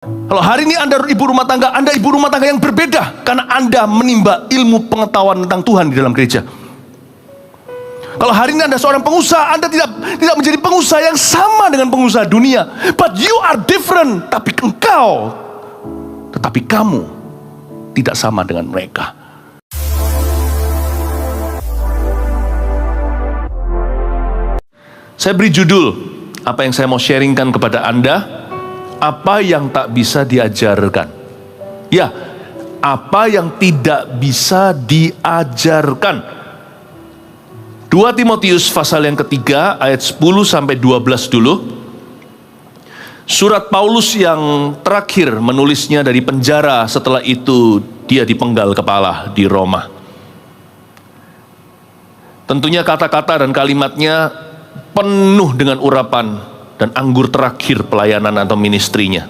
Kalau hari ini Anda ibu rumah tangga yang berbeda karena Anda menimba ilmu pengetahuan tentang Tuhan di dalam gereja. Kalau hari ini Anda seorang pengusaha, Anda tidak menjadi pengusaha yang sama dengan pengusaha dunia. But you are different. Tetapi kamu tidak sama dengan mereka. Saya beri judul, apa yang saya mau sharingkan kepada Anda, apa yang tak bisa diajarkan. Ya, apa yang tidak bisa diajarkan. 2 Timotius pasal yang ketiga ayat 10-12 dulu. Surat Paulus yang terakhir menulisnya dari penjara, setelah itu dia dipenggal kepala di Roma. Tentunya kata-kata dan kalimatnya penuh dengan urapan dan anggur terakhir pelayanan atau ministrinya.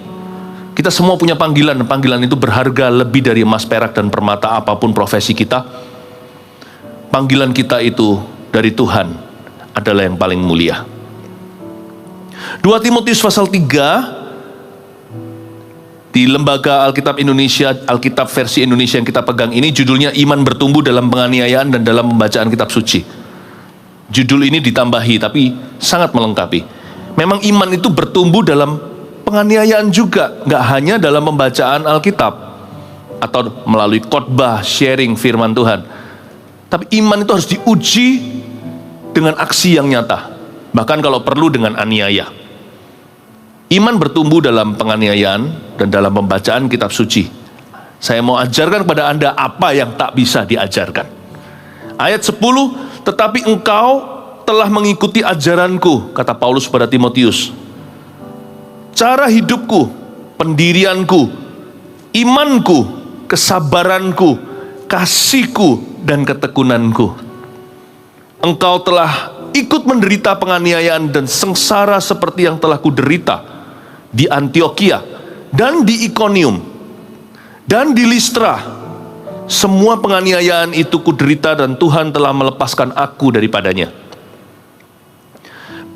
Kita semua punya panggilan, dan panggilan itu berharga lebih dari emas, perak, dan permata apapun profesi kita. Panggilan kita itu dari Tuhan adalah yang paling mulia. 2 Timotius pasal 3 di Lembaga Alkitab Indonesia, Alkitab versi Indonesia yang kita pegang ini, judulnya Iman Bertumbuh dalam Penganiayaan dan dalam Pembacaan Kitab Suci. Judul ini ditambahi tapi sangat melengkapi. Memang iman itu bertumbuh dalam penganiayaan juga, nggak hanya dalam pembacaan Alkitab atau melalui khotbah, sharing firman Tuhan. Tapi iman itu harus diuji dengan aksi yang nyata, bahkan kalau perlu dengan aniaya. Iman bertumbuh dalam penganiayaan dan dalam pembacaan kitab suci. Saya mau ajarkan kepada Anda apa yang tak bisa diajarkan. Ayat 10, tetapi engkau telah mengikuti ajaranku, kata Paulus pada Timotius, cara hidupku, pendirianku, imanku, kesabaranku, kasihku, dan ketekunanku. Engkau telah ikut menderita penganiayaan dan sengsara seperti yang telah kuderita di Antiokhia dan di Ikonium dan di Listra. Semua penganiayaan itu kuderita dan Tuhan telah melepaskan aku daripadanya.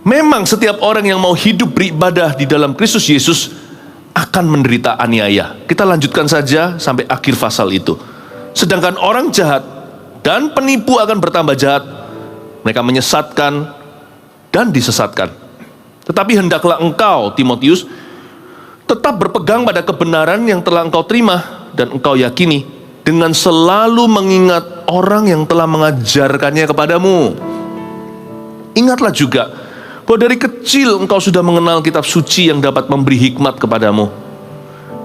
Memang setiap orang yang mau hidup beribadah di dalam Kristus Yesus akan menderita aniaya. Kita lanjutkan saja sampai akhir pasal itu. Sedangkan orang jahat dan penipu akan bertambah jahat. Mereka menyesatkan dan disesatkan. Tetapi hendaklah engkau, Timotius, tetap berpegang pada kebenaran yang telah engkau terima dan engkau yakini, dengan selalu mengingat orang yang telah mengajarkannya kepadamu. Ingatlah juga bahwa dari kecil engkau sudah mengenal kitab suci yang dapat memberi hikmat kepadamu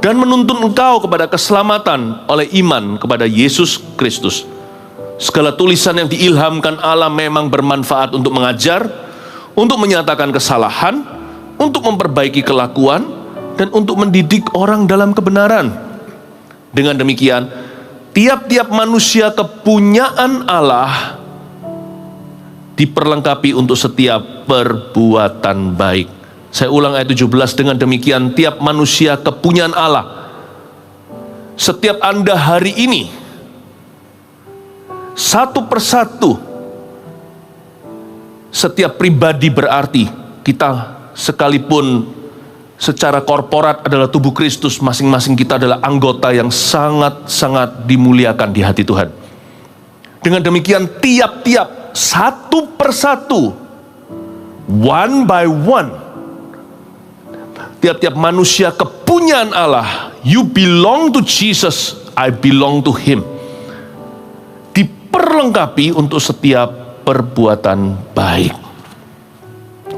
dan menuntun engkau kepada keselamatan oleh iman kepada Yesus Kristus. Segala tulisan yang diilhamkan Allah memang bermanfaat untuk mengajar, untuk menyatakan kesalahan, untuk memperbaiki kelakuan, dan untuk mendidik orang dalam kebenaran. Dengan demikian, tiap-tiap manusia kepunyaan Allah diperlengkapi untuk setiap perbuatan baik. Saya ulang ayat 17, dengan demikian tiap manusia kepunyaan Allah. Setiap Anda hari ini, satu persatu, setiap pribadi berarti. Kita sekalipun secara korporat adalah tubuh Kristus, masing-masing kita adalah anggota yang sangat-sangat dimuliakan di hati Tuhan. Dengan demikian tiap-tiap satu persatu, one by one, tiap-tiap manusia kepunyaan Allah. You belong to Jesus, I belong to Him. Diperlengkapi untuk setiap perbuatan baik.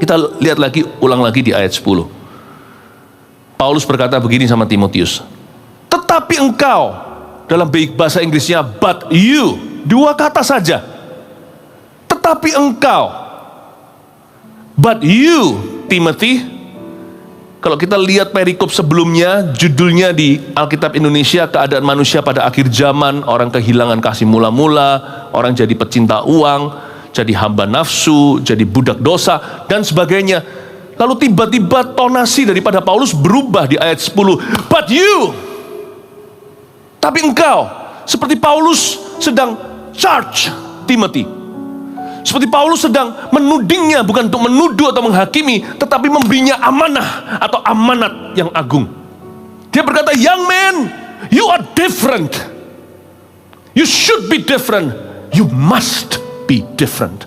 Kita lihat lagi, ulang lagi di ayat 10. Paulus berkata begini sama Timotius, tetapi engkau, dalam bahasa Inggrisnya but you, dua kata saja. Tetapi engkau, but you, Timothy. Kalau kita lihat perikop sebelumnya, judulnya di Alkitab Indonesia, keadaan manusia pada akhir zaman, orang kehilangan kasih mula-mula, orang jadi pecinta uang, jadi hamba nafsu, jadi budak dosa, dan sebagainya. Lalu tiba-tiba tonasi daripada Paulus berubah di ayat 10. But you, tapi engkau, seperti Paulus sedang charge Timothy. Seperti Paulus sedang menudingnya, bukan untuk menuduh atau menghakimi, tetapi memberinya amanah atau amanat yang agung. Dia berkata, young man, you are different. You should be different. You must be different.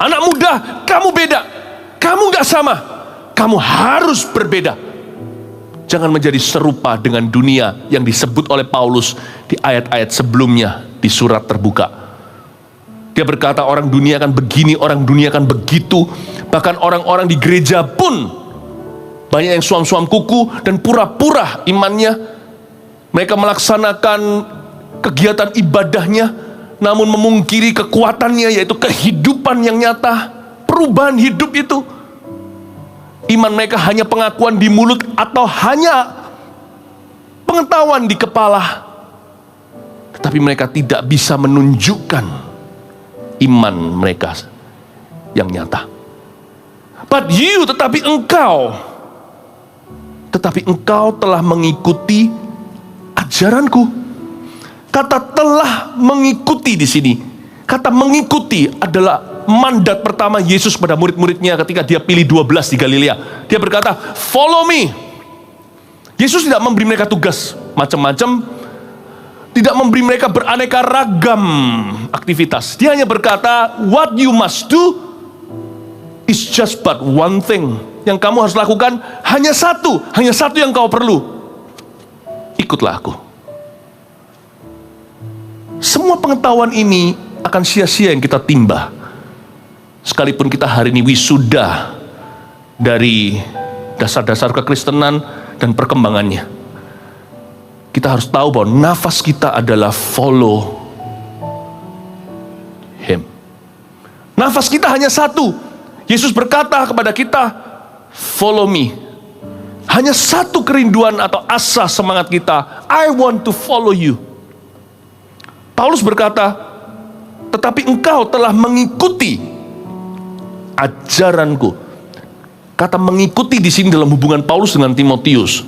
Anak muda, kamu beda. Kamu gak sama. Kamu harus berbeda. Jangan menjadi serupa dengan dunia yang disebut oleh Paulus di ayat-ayat sebelumnya di surat terbuka. Dia berkata orang dunia akan begini, orang dunia akan begitu. Bahkan orang-orang di gereja pun banyak yang suam-suam kuku dan pura-pura imannya. Mereka melaksanakan kegiatan ibadahnya, namun memungkiri kekuatannya, yaitu kehidupan yang nyata, perubahan hidup itu. Iman mereka hanya pengakuan di mulut atau hanya pengetahuan di kepala. Tetapi mereka tidak bisa menunjukkan iman mereka yang nyata. But you, tetapi engkau telah mengikuti ajaranku. Kata telah mengikuti di sini. Kata mengikuti adalah mandat pertama Yesus pada murid-muridnya ketika dia pilih 12 di Galilea. Dia berkata, follow me. Yesus tidak memberi mereka tugas macam-macam, tidak memberi mereka beraneka ragam aktivitas. Dia hanya berkata, what you must do is just but one thing. Yang kamu harus lakukan hanya satu yang kau perlu. Ikutlah aku. Semua pengetahuan ini akan sia-sia yang kita timba. Sekalipun kita hari ini wisuda dari dasar-dasar kekristenan dan perkembangannya, kita harus tahu bahwa nafas kita adalah follow Him. Nafas kita hanya satu. Yesus berkata kepada kita, follow me. Hanya satu kerinduan atau asa semangat kita, I want to follow you. Paulus berkata, tetapi engkau telah mengikuti ajaranku. Kata mengikuti di sini dalam hubungan Paulus dengan Timotius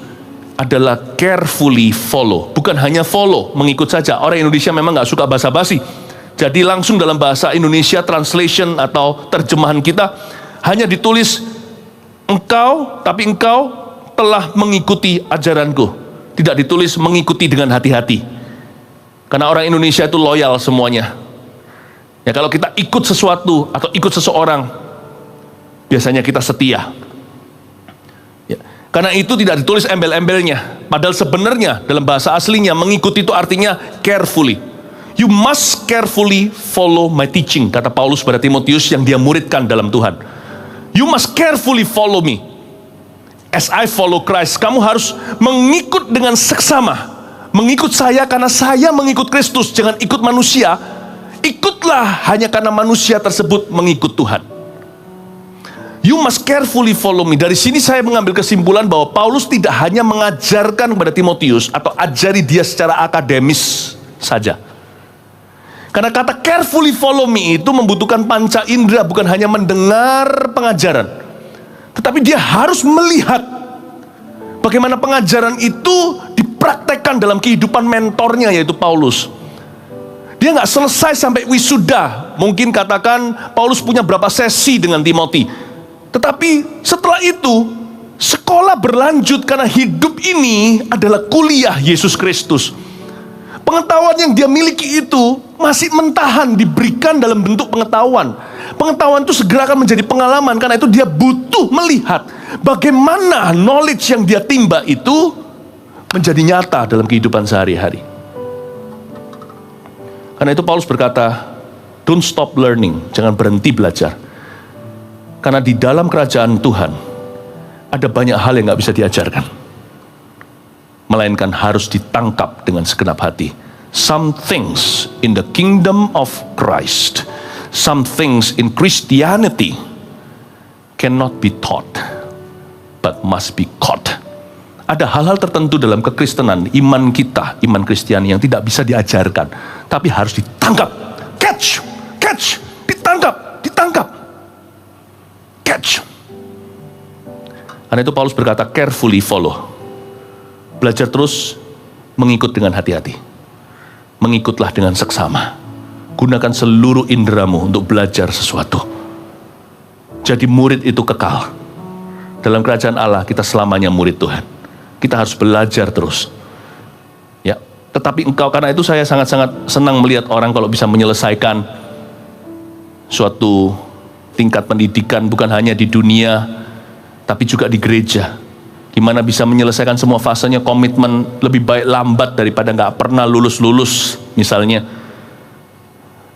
adalah carefully follow. Bukan hanya follow, mengikut saja. Orang Indonesia memang gak suka basa-basi. Jadi langsung dalam bahasa Indonesia translation atau terjemahan kita hanya ditulis engkau, tapi engkau telah mengikuti ajaranku. Tidak ditulis mengikuti dengan hati-hati. Karena orang Indonesia itu loyal semuanya. Ya kalau kita ikut sesuatu atau ikut seseorang, biasanya kita setia. Ya. Karena itu tidak ditulis embel-embelnya. Padahal sebenarnya dalam bahasa aslinya mengikuti itu artinya carefully. You must carefully follow my teaching, kata Paulus pada Timotius yang dia muridkan dalam Tuhan. You must carefully follow me as I follow Christ. Kamu harus mengikut dengan seksama. Mengikut saya karena saya mengikut Kristus. Jangan ikut manusia. Ikutlah hanya karena manusia tersebut mengikut Tuhan. You must carefully follow me. Dari sini saya mengambil kesimpulan bahwa Paulus tidak hanya mengajarkan kepada Timotius atau ajari dia secara akademis saja. Karena kata carefully follow me itu membutuhkan panca indera, bukan hanya mendengar pengajaran, tetapi dia harus melihat bagaimana pengajaran itu dipraktekkan dalam kehidupan mentornya, yaitu Paulus. Dia nggak selesai sampai wisuda. Mungkin katakan Paulus punya berapa sesi dengan Timoti, tetapi setelah itu sekolah berlanjut karena hidup ini adalah kuliah Yesus Kristus. Pengetahuan yang dia miliki itu masih mentahan, diberikan dalam bentuk pengetahuan. Pengetahuan itu segera akan menjadi pengalaman. Karena itu dia butuh melihat bagaimana knowledge yang dia timba itu menjadi nyata dalam kehidupan sehari-hari. Karena itu Paulus berkata, don't stop learning, jangan berhenti belajar. Karena di dalam kerajaan Tuhan ada banyak hal yang gak bisa diajarkan, melainkan harus ditangkap dengan segenap hati. Some things in the kingdom of Christ, some things in Christianity cannot be taught, but must be caught. Ada hal-hal tertentu dalam kekristenan, iman kita, iman Kristiani yang tidak bisa diajarkan, tapi harus ditangkap. Catch, ditangkap, catch. Karena itu Paulus berkata, carefully follow. Belajar terus, mengikut dengan hati-hati. Mengikutlah dengan seksama. Gunakan seluruh inderamu untuk belajar sesuatu. Jadi murid itu kekal. Dalam kerajaan Allah kita selamanya murid Tuhan. Kita harus belajar terus. Ya, tetapi engkau, karena itu saya sangat-sangat senang melihat orang kalau bisa menyelesaikan suatu tingkat pendidikan bukan hanya di dunia, tapi juga di gereja. Gimana bisa menyelesaikan semua fasenya, komitmen, lebih baik lambat daripada nggak pernah lulus-lulus misalnya.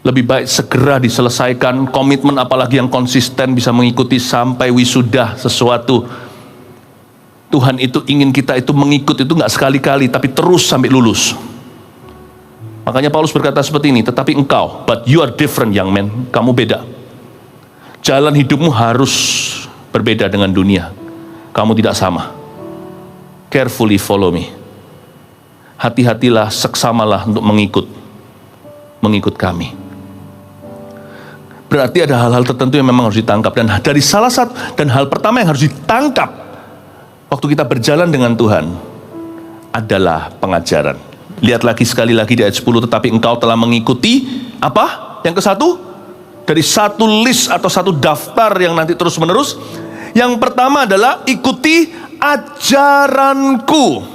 Lebih baik segera diselesaikan komitmen, apalagi yang konsisten bisa mengikuti sampai wisuda sesuatu. Tuhan itu ingin kita itu mengikut itu nggak sekali-kali, tapi terus sampai lulus. Makanya Paulus berkata seperti ini, tetapi engkau, but you are different young man, kamu beda. Jalan hidupmu harus berbeda dengan dunia. Kamu tidak sama. Carefully follow me. Hati-hatilah, seksamalah untuk mengikut kami. Berarti ada hal-hal tertentu yang memang harus ditangkap, dan dari salah satu dan hal pertama yang harus ditangkap waktu kita berjalan dengan Tuhan adalah pengajaran. Lihat lagi sekali lagi di ayat 10, tetapi engkau telah mengikuti apa? Yang ke satu, dari satu list atau satu daftar yang nanti terus menerus. Yang pertama adalah ikuti ajaranku.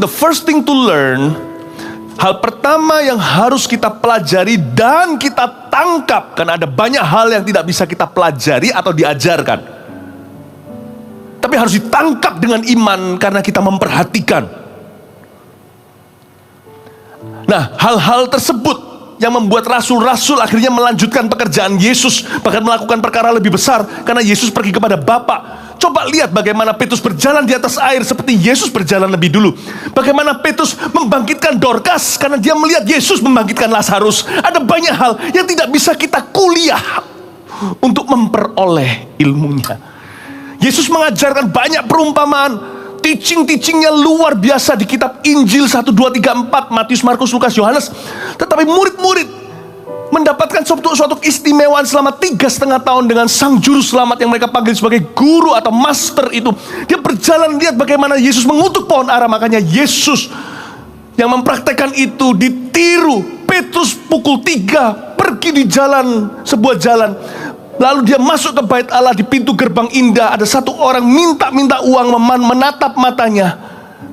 The first thing to learn, hal pertama yang harus kita pelajari dan kita tangkap, karena ada banyak hal yang tidak bisa kita pelajari atau diajarkan, tapi harus ditangkap dengan iman karena kita memperhatikan. Nah, hal-hal tersebut yang membuat rasul-rasul akhirnya melanjutkan pekerjaan Yesus, bahkan melakukan perkara lebih besar karena Yesus pergi kepada Bapa. Coba lihat bagaimana Petrus berjalan di atas air seperti Yesus berjalan lebih dulu. Bagaimana Petrus membangkitkan Dorcas karena dia melihat Yesus membangkitkan Lazarus. Ada banyak hal yang tidak bisa kita kuliah untuk memperoleh ilmunya. Yesus mengajarkan banyak perumpamaan, teachingnya luar biasa di kitab Injil 1, 2, 3, 4, Matius, Markus, Lukas, Yohanes. Tetapi murid-murid mendapatkan suatu keistimewaan selama 3,5 tahun dengan sang juru selamat yang mereka panggil sebagai guru atau master itu. Dia berjalan lihat bagaimana Yesus mengutuk pohon ara. Makanya Yesus yang mempraktekkan itu ditiru. Petrus pukul 3 pergi di jalan, sebuah jalan. Lalu dia masuk ke bait Allah, di pintu gerbang indah ada satu orang minta uang, menatap matanya.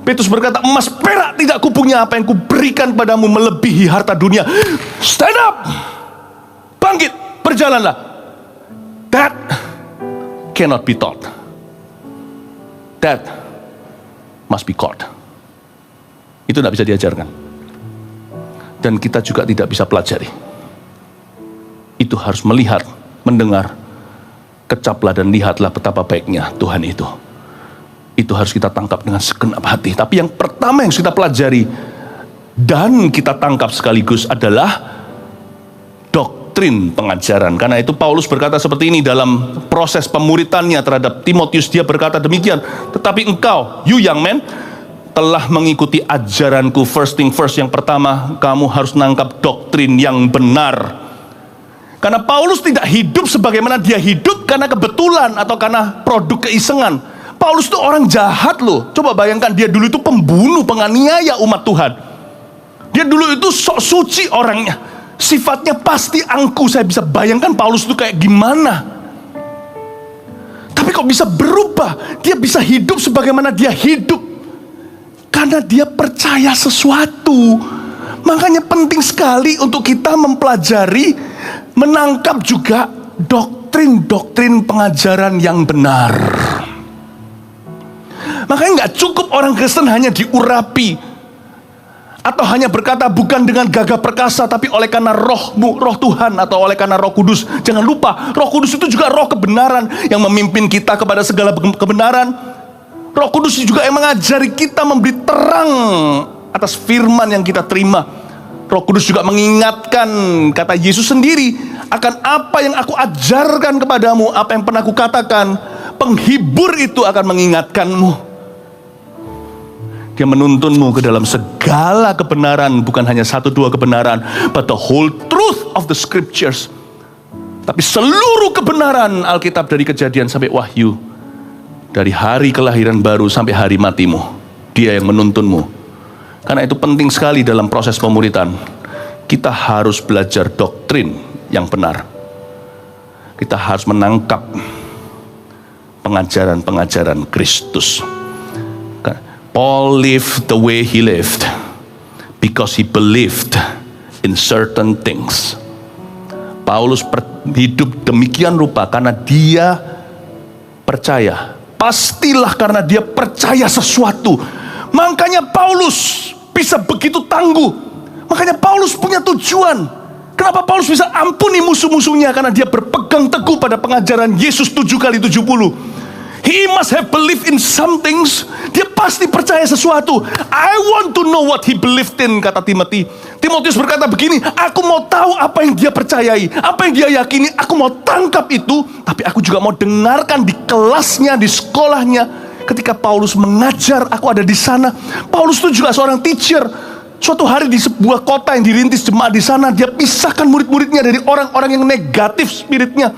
Petrus berkata, emas perak tidak kupunya, apa yang kuberikan padamu melebihi harta dunia. Stand up, bangkit, berjalanlah. That cannot be taught. That must be caught. Itu tidak bisa diajarkan. Dan kita juga tidak bisa pelajari. Itu harus melihat, mendengar, kecaplah dan lihatlah betapa baiknya Tuhan itu. Itu harus kita tangkap dengan segenap hati. Tapi yang pertama yang kita pelajari dan kita tangkap sekaligus adalah doktrin pengajaran. Karena itu Paulus berkata seperti ini dalam proses pemuritannya terhadap Timotius. Dia berkata demikian, tetapi engkau, you young man, telah mengikuti ajaranku. First thing first, yang pertama, kamu harus nangkap doktrin yang benar. Karena Paulus tidak hidup sebagaimana dia hidup karena kebetulan atau karena produk keisengan. Paulus itu orang jahat loh. Coba bayangkan, dia dulu itu pembunuh, penganiaya umat Tuhan. Dia dulu itu sok suci orangnya. Sifatnya pasti angkuh. Saya bisa bayangkan Paulus itu kayak gimana. Tapi kok bisa berubah? Dia bisa hidup sebagaimana dia hidup karena dia percaya sesuatu. Makanya penting sekali untuk kita mempelajari, menangkap juga doktrin pengajaran yang benar. Makanya nggak cukup orang Kristen hanya diurapi atau hanya berkata bukan dengan gagah perkasa, tapi oleh karena rohmu, roh Tuhan, atau oleh karena Roh Kudus. Jangan lupa, Roh Kudus itu juga roh kebenaran yang memimpin kita kepada segala kebenaran. Roh Kudus juga yang mengajari kita, memberi terang atas firman yang kita terima. Roh Kudus juga mengingatkan, kata Yesus sendiri, akan apa yang aku ajarkan kepadamu, apa yang pernah aku katakan. Penghibur itu akan mengingatkanmu. Dia menuntunmu ke dalam segala kebenaran, bukan hanya 1-2 kebenaran, but the whole truth of the scriptures. Tapi seluruh kebenaran Alkitab dari Kejadian sampai Wahyu, dari hari kelahiran baru sampai hari matimu. Dia yang menuntunmu. Karena itu penting sekali dalam proses pemuritan. Kita harus belajar doktrin yang benar. Kita harus menangkap pengajaran-pengajaran Kristus. Paul lived the way he lived because he believed in certain things. Paulus hidup demikian rupa karena dia percaya. Pastilah karena dia percaya sesuatu. Makanya Paulus bisa begitu tangguh. Makanya Paulus punya tujuan. Kenapa Paulus bisa ampuni musuh-musuhnya? Karena dia berpegang teguh pada pengajaran Yesus 7 kali 70. He must have believed in some things. Dia pasti percaya sesuatu. I want to know what he believed in, kata Timothy. Timotius berkata begini, aku mau tahu apa yang dia percayai, apa yang dia yakini. Aku mau tangkap itu, tapi aku juga mau dengarkan di kelasnya, di sekolahnya. Ketika Paulus mengajar, aku ada di sana. Paulus itu juga seorang teacher. Suatu hari di sebuah kota yang dirintis jemaat di sana, dia pisahkan murid-muridnya dari orang-orang yang negatif spiritnya,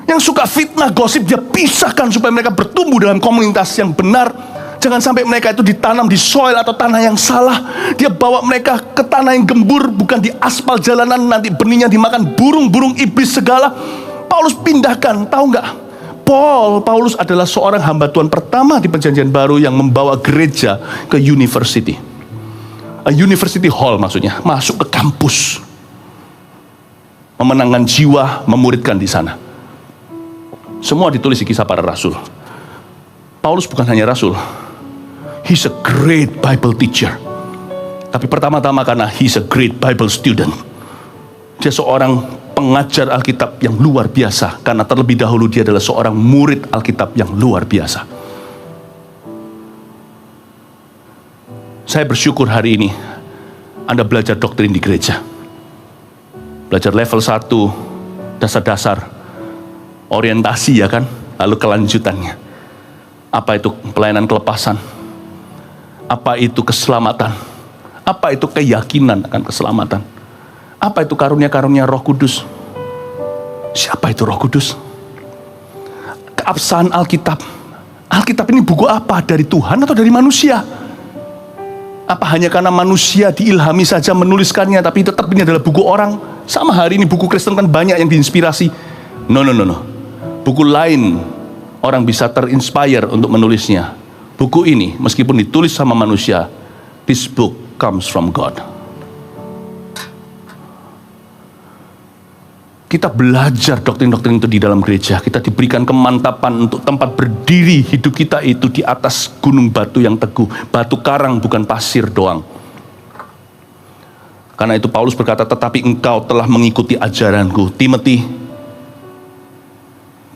yang suka fitnah, gosip. Dia pisahkan supaya mereka bertumbuh dalam komunitas yang benar. Jangan sampai mereka itu ditanam di soil atau tanah yang salah. Dia bawa mereka ke tanah yang gembur, bukan di aspal jalanan. Nanti benihnya dimakan burung-burung iblis segala. Paulus pindahkan. Tahu nggak? Paulus adalah seorang hamba Tuhan pertama di Perjanjian Baru yang membawa gereja ke university. A university hall maksudnya, masuk ke kampus, memenangkan jiwa, memuridkan di sana. Semua ditulis di Kisah Para Rasul. Paulus bukan hanya rasul, he's a great Bible teacher. Tapi pertama-tama karena he's a great Bible student. Dia seorang pengajar Alkitab yang luar biasa, karena terlebih dahulu dia adalah seorang murid Alkitab yang luar biasa. Saya bersyukur hari ini Anda belajar doktrin di gereja. Belajar level 1, dasar-dasar, orientasi ya kan, lalu kelanjutannya. Apa itu pelayanan kelepasan? Apa itu keselamatan? Apa itu keyakinan akan keselamatan? Apa itu karunia-karunia Roh Kudus? Siapa itu Roh Kudus? Keabsahan Alkitab. Alkitab ini buku apa? Dari Tuhan atau dari manusia? Apa hanya karena manusia diilhami saja menuliskannya, tapi tetap ini adalah buku orang? Sama hari ini buku Kristen kan banyak yang diinspirasi. No. Buku lain orang bisa terinspire untuk menulisnya. Buku ini meskipun ditulis sama manusia, this book comes from God. Kita belajar doktrin-doktrin itu di dalam gereja. Kita diberikan kemantapan untuk tempat berdiri hidup kita itu di atas gunung batu yang teguh. Batu karang, bukan pasir doang. Karena itu Paulus berkata, tetapi engkau telah mengikuti ajaranku.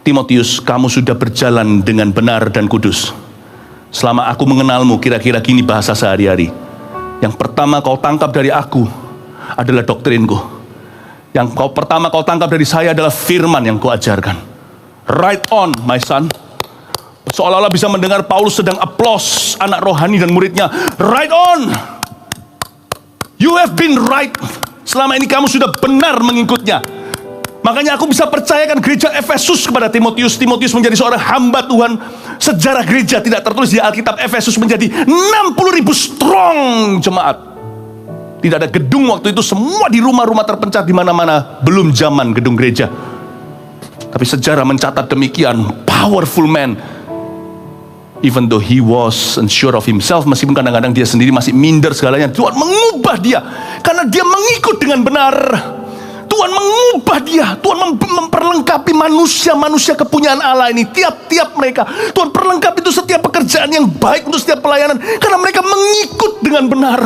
Timotius, kamu sudah berjalan dengan benar dan kudus. Selama aku mengenalmu, kira-kira gini bahasa sehari-hari. Yang pertama kau tangkap dari aku adalah doktrinku. Yang pertama kau tangkap dari saya adalah firman yang kau ajarkan. Right on, my son. Seolah-olah bisa mendengar Paulus sedang applause anak rohani dan muridnya. Right on. You have been right. Selama ini kamu sudah benar mengikutnya. Makanya aku bisa percayakan gereja Efesus kepada Timotius. Timotius menjadi seorang hamba Tuhan. Sejarah gereja tidak tertulis di Alkitab. Efesus menjadi 60.000 strong jemaat. Tidak ada gedung waktu itu, semua di rumah-rumah terpencah di mana-mana. Belum zaman gedung gereja. Tapi sejarah mencatat demikian. Powerful man. Even though he was unsure of himself, meskipun kadang-kadang dia sendiri masih minder segalanya, Tuhan mengubah dia. Karena dia mengikut dengan benar. Tuhan mengubah dia. Tuhan memperlengkapi manusia-manusia kepunyaan Allah ini. Tiap-tiap mereka. Tuhan perlengkapi itu setiap pekerjaan yang baik untuk setiap pelayanan. Karena mereka mengikut dengan benar.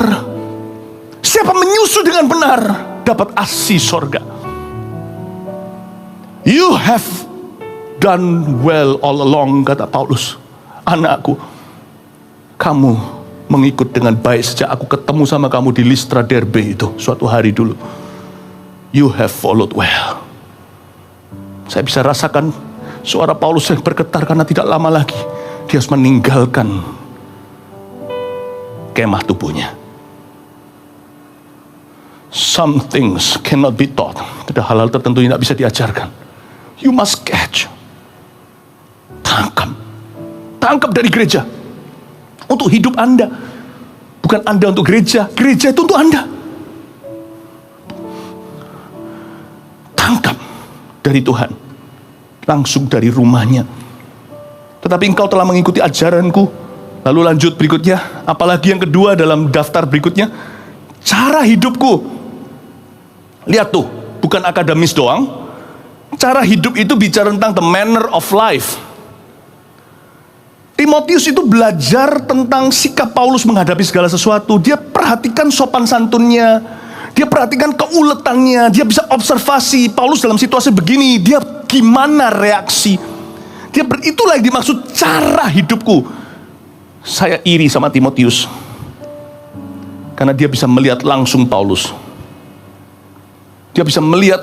Siapa menyusu dengan benar dapat asih sorga. You have done well all along, kata Paulus. Anakku, kamu mengikut dengan baik sejak aku ketemu sama kamu di Listra Derbe itu suatu hari dulu. You have followed well. Saya bisa rasakan suara Paulus yang bergetar karena tidak lama lagi dia harus meninggalkan kemah tubuhnya. Some things cannot be taught. Ada hal-hal tertentu yang tidak bisa diajarkan. You must catch. Tangkap dari gereja. Untuk hidup Anda. Bukan Anda untuk gereja. Gereja itu untuk Anda. Tangkap dari Tuhan. Langsung dari rumahnya. Tetapi engkau telah mengikuti ajaranku. Lalu lanjut berikutnya, apalagi yang kedua dalam daftar berikutnya, cara hidupku. Lihat tuh, bukan akademis doang. Cara hidup itu bicara tentang the manner of life. Timotius itu belajar tentang sikap Paulus menghadapi segala sesuatu. Dia perhatikan sopan santunnya, dia perhatikan keuletannya, dia bisa observasi Paulus dalam situasi begini, dia gimana reaksi. Itulah yang dimaksud cara hidupku. Saya iri sama Timotius karena dia bisa melihat langsung Paulus. Dia bisa melihat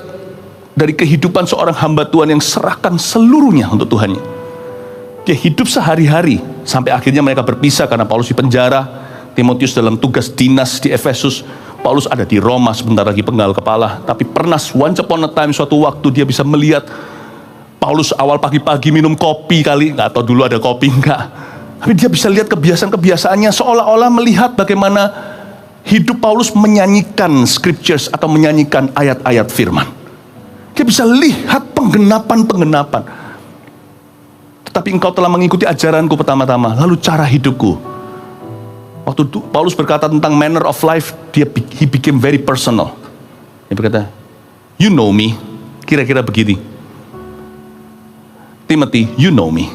dari kehidupan seorang hamba Tuhan yang serahkan seluruhnya untuk Tuhannya. Dia hidup sehari-hari sampai akhirnya mereka berpisah karena Paulus di penjara, Timotius dalam tugas dinas di Efesus, Paulus ada di Roma sebentar lagi penggal kepala. Tapi pernah once upon a time, suatu waktu dia bisa melihat Paulus awal pagi-pagi minum kopi kali, nggak tahu dulu ada kopi enggak. Tapi dia bisa lihat kebiasaan-kebiasaannya, seolah-olah melihat bagaimana hidup Paulus menyanyikan scriptures atau menyanyikan ayat-ayat firman. Dia bisa lihat penggenapan-penggenapan. Tetapi engkau telah mengikuti ajaranku pertama-tama, lalu cara hidupku. Waktu Paulus berkata tentang manner of life, he became very personal. Dia berkata, you know me, kira-kira begini. Timothy, you know me.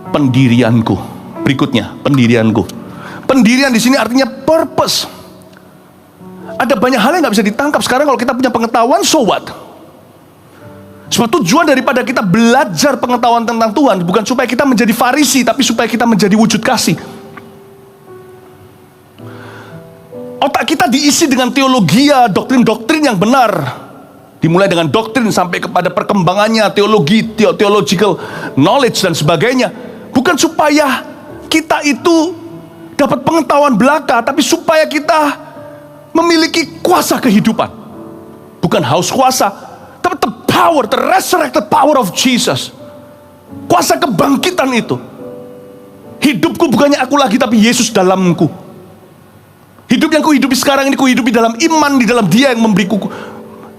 Pendirianku. Berikutnya, pendirianku. Pendirian di sini artinya purpose. Ada banyak hal yang nggak bisa ditangkap sekarang kalau kita punya pengetahuan, so what? Sebab tujuan daripada kita belajar pengetahuan tentang Tuhan bukan supaya kita menjadi Farisi, tapi supaya kita menjadi wujud kasih. Otak kita diisi dengan teologia, doktrin-doktrin yang benar. Dimulai dengan doktrin sampai kepada perkembangannya, teologi, theological knowledge dan sebagainya. Bukan supaya kita itu dapat pengetahuan belaka, tapi supaya kita memiliki kuasa kehidupan. Bukan haus kuasa, tapi the power, the resurrected power of Jesus. Kuasa kebangkitan itu. Hidupku bukannya aku lagi, tapi Yesus dalamku. Hidup yang kuhidupi sekarang ini kuhidupi dalam iman, di dalam Dia yang memberiku.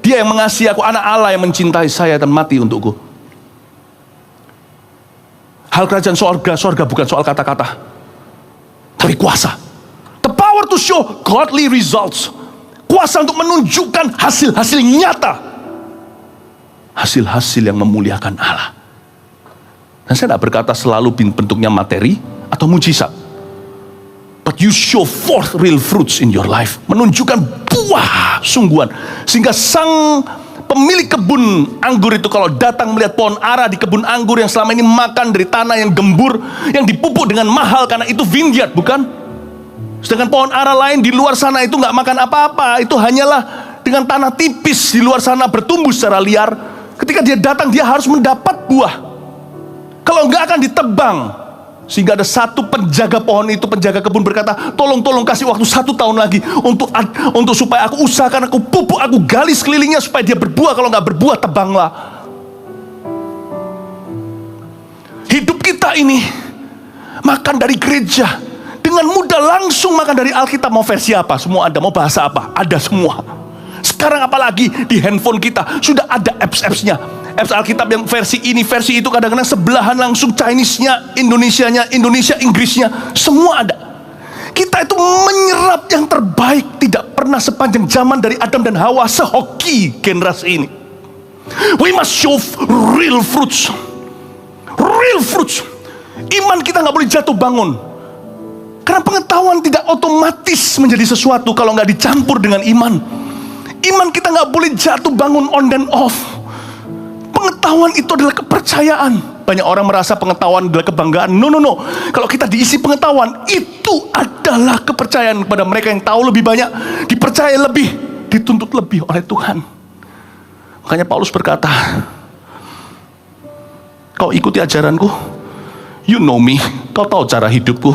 Dia yang mengasihi aku, anak Allah yang mencintai saya dan mati untukku. Hal kerajaan sorga bukan soal kata-kata, tapi kuasa. The power to show godly results. Kuasa untuk menunjukkan hasil-hasil nyata. Hasil-hasil yang memuliakan Allah. Dan saya tidak berkata selalu bentuknya materi atau mujizat. But you show forth real fruits in your life. Menunjukkan buah sungguhan. Sehingga sang pemilik kebun anggur itu kalau datang melihat pohon ara di kebun anggur yang selama ini makan dari tanah yang gembur, yang dipupuk dengan mahal karena itu vineyard, bukan? Sedangkan pohon ara lain di luar sana itu nggak makan apa-apa. Itu hanyalah dengan tanah tipis di luar sana bertumbuh secara liar. Ketika dia datang dia harus mendapat buah. Kalau nggak akan ditebang. Sehingga ada satu penjaga pohon itu, penjaga kebun berkata, tolong kasih waktu 1 tahun lagi untuk supaya aku usahakan, aku pupuk, aku gali sekelilingnya supaya dia berbuah. Kalau nggak berbuah, tebanglah. Hidup kita ini makan dari gereja dengan mudah, langsung makan dari Alkitab. Mau versi apa? Semua ada. Mau bahasa apa? Ada semua. Sekarang apalagi di handphone kita sudah ada apps-appsnya. Apps Alkitab yang versi ini, versi itu, kadang-kadang sebelahan langsung Chinese-nya, Indonesianya, Indonesia, Inggrisnya, semua ada. Kita itu menyerap yang terbaik, tidak pernah sepanjang zaman dari Adam dan Hawa, sehoki generasi ini. We must show real fruits. Real fruits. Iman kita nggak boleh jatuh bangun. Karena pengetahuan tidak otomatis menjadi sesuatu kalau nggak dicampur dengan iman. Iman kita nggak boleh jatuh bangun on dan off. Pengetahuan itu adalah kepercayaan. Banyak orang merasa pengetahuan adalah kebanggaan. No. Kalau kita diisi pengetahuan, itu adalah kepercayaan kepada mereka yang tahu lebih banyak, dipercaya lebih, dituntut lebih oleh Tuhan. Makanya Paulus berkata, kau ikuti ajaranku, you know me, kau tahu cara hidupku.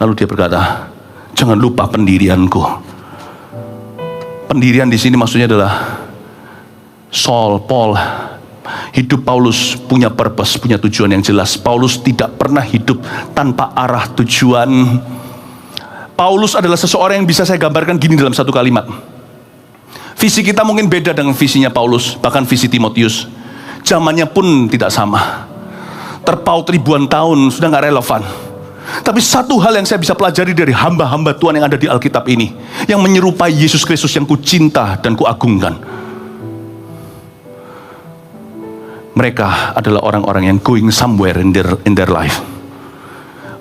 Lalu dia berkata, jangan lupa pendirianku. Pendirian di sini maksudnya adalah Paul. Hidup Paulus punya purpose, punya tujuan yang jelas. Paulus tidak pernah hidup tanpa arah tujuan. Paulus adalah seseorang yang bisa saya gambarkan gini dalam satu kalimat. Visi kita mungkin beda dengan visinya Paulus, bahkan visi Timotius. zamannya pun tidak sama. Terpaut ribuan tahun, sudah gak relevan. Tapi satu hal yang saya bisa pelajari dari hamba-hamba Tuhan yang ada di Alkitab ini, yang menyerupai Yesus Kristus yang kucinta dan kuagungkan. Mereka adalah orang-orang yang going somewhere in their life.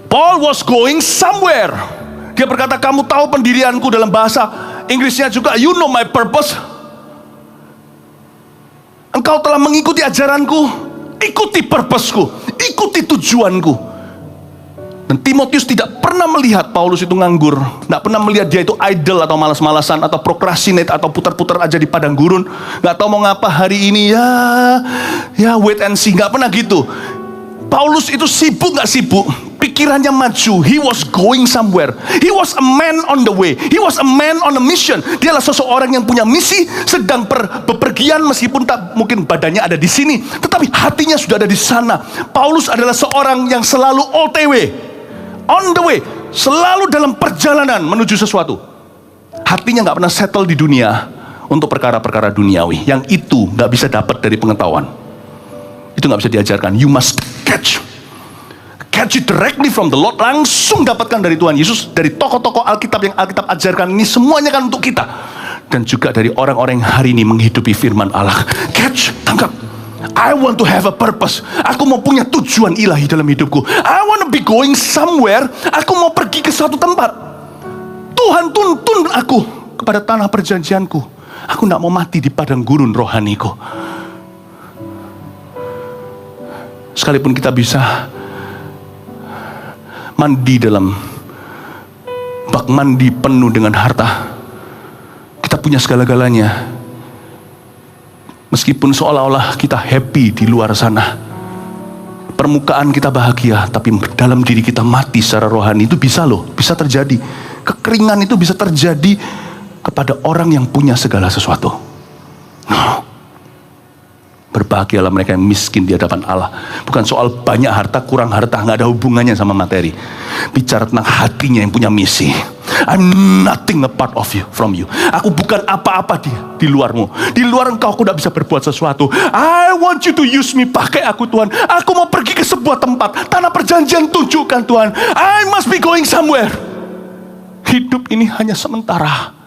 Paul was going somewhere. Dia berkata, kamu tahu pendirianku, dalam bahasa Inggrisnya juga, you know my purpose. Engkau telah mengikuti ajaranku, ikuti purposeku, ikuti tujuanku. Dan Timotius tidak pernah melihat Paulus itu nganggur, tidak pernah melihat dia itu idle atau malas-malasan atau procrastinate atau putar-putar aja di padang gurun, nggak tahu mau ngapa hari ini, ya wait and see, nggak pernah gitu. Paulus itu sibuk nggak sibuk, pikirannya maju. He was going somewhere. He was a man on the way. He was a man on a mission. Dialah seseorang yang punya misi, sedang bepergian meskipun tak mungkin badannya ada di sini, tetapi hatinya sudah ada di sana. Paulus adalah seorang yang selalu OTW, on the way, selalu dalam perjalanan menuju sesuatu. Hatinya nggak pernah settle di dunia untuk perkara-perkara duniawi. Yang itu nggak bisa dapat dari pengetahuan. Itu nggak bisa diajarkan. You must catch it directly from the Lord. Langsung dapatkan dari Tuhan Yesus, dari tokoh-tokoh Alkitab yang Alkitab ajarkan ini, semuanya kan untuk kita. Dan juga dari orang-orang yang hari ini menghidupi firman Allah. Catch, tangkap. I want to have a purpose. Aku mau punya tujuan ilahi dalam hidupku. I want to be going somewhere. Aku mau pergi ke suatu tempat. Tuhan tuntun aku kepada tanah perjanjianku. Aku tidak mau mati di padang gurun rohaniku. Sekalipun kita bisa mandi dalam bak mandi penuh dengan harta, kita punya segala-galanya, meskipun seolah-olah kita happy di luar sana, permukaan kita bahagia, tapi dalam diri kita mati secara rohani. Itu bisa loh, bisa terjadi. Kekeringan itu bisa terjadi kepada orang yang punya segala sesuatu. Berbahagialah mereka yang miskin di hadapan Allah. Bukan soal banyak harta, kurang harta, nggak ada hubungannya sama materi. Bicara tentang hatinya yang punya misi. I'm nothing apart of you, from you. Aku bukan apa-apa di luarmu. Di luar engkau aku tidak bisa berbuat sesuatu. I want you to use me, pakai aku Tuhan. Aku mau pergi ke sebuah tempat, tanah perjanjian, tunjukkan Tuhan. I must be going somewhere. Hidup ini hanya sementara.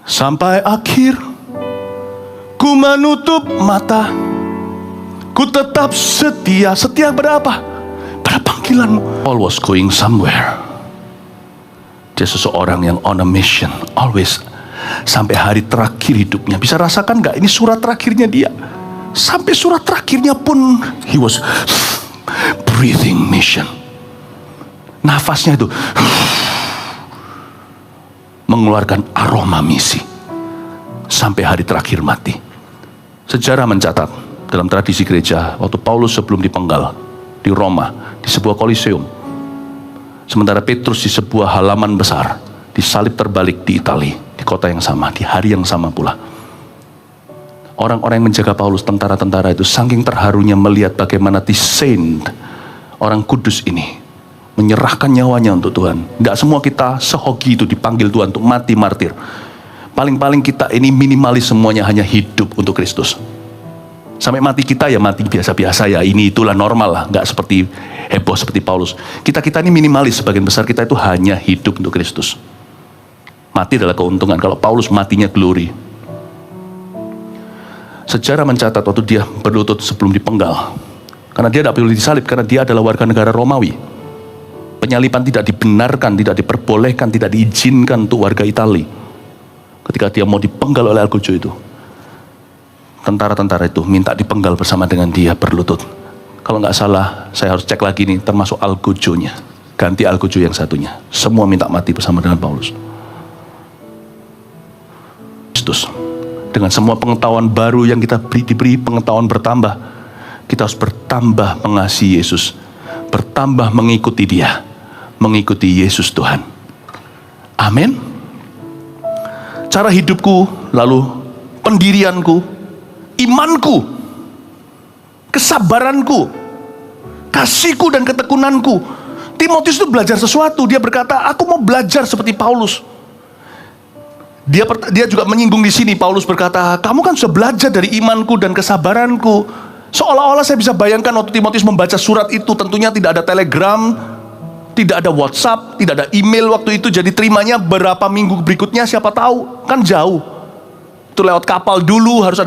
Sampai akhir ku menutup mata, ku tetap setia. Setia pada apa? Pada panggilanmu. Paul was going somewhere. Dia seseorang yang on a mission, always. Sampai hari terakhir hidupnya. Bisa rasakan gak? Ini surat terakhirnya dia. Sampai surat terakhirnya pun he was breathing mission. Nafasnya itu mengeluarkan aroma misi. Sampai hari terakhir mati. Sejarah mencatat dalam tradisi gereja, waktu Paulus sebelum dipenggal di Roma, di sebuah koliseum, sementara Petrus di sebuah halaman besar, disalib terbalik di Italia, di kota yang sama, di hari yang sama pula. Orang-orang yang menjaga Paulus, tentara-tentara itu, saking terharunya melihat bagaimana the saint, orang kudus ini, menyerahkan nyawanya untuk Tuhan. Tidak semua kita sehoki itu dipanggil Tuhan untuk mati martir. Paling-paling kita ini minimalis, semuanya hanya hidup untuk Kristus. Sampai mati kita ya mati biasa-biasa ya, ini itulah normal lah, nggak seperti heboh seperti Paulus. Kita ini minimalis, sebagian besar kita itu hanya hidup untuk Kristus. Mati adalah keuntungan. Kalau Paulus matinya glory. Sejarah mencatat waktu dia berlutut sebelum dipenggal, karena dia tidak perlu disalib, karena dia adalah warga negara Romawi. Penyaliban tidak dibenarkan, tidak diperbolehkan, tidak diizinkan untuk warga Italia. Ketika dia mau dipenggal oleh Algojo itu, tentara-tentara itu minta dipenggal bersama dengan dia berlutut. Kalau nggak salah, saya harus cek lagi nih, termasuk Algojonya. Ganti Algojo yang satunya. Semua minta mati bersama dengan Paulus. Kristus. Dengan semua pengetahuan baru yang kita diberi pengetahuan bertambah, kita harus bertambah mengasihi Yesus, bertambah mengikuti Dia, mengikuti Yesus Tuhan. Amin. Cara hidupku, lalu pendirianku, imanku, kesabaranku, kasihku dan ketekunanku. Timotius itu belajar sesuatu. Dia berkata, aku mau belajar seperti Paulus. Dia juga menyinggung di sini. Paulus berkata, kamu kan sudah belajar dari imanku dan kesabaranku. Seolah-olah saya bisa bayangkan waktu Timotius membaca surat itu, tentunya tidak ada telegram, tidak ada WhatsApp, tidak ada email waktu itu. Jadi terimanya berapa minggu berikutnya siapa tahu, kan jauh. Itu lewat kapal dulu, harus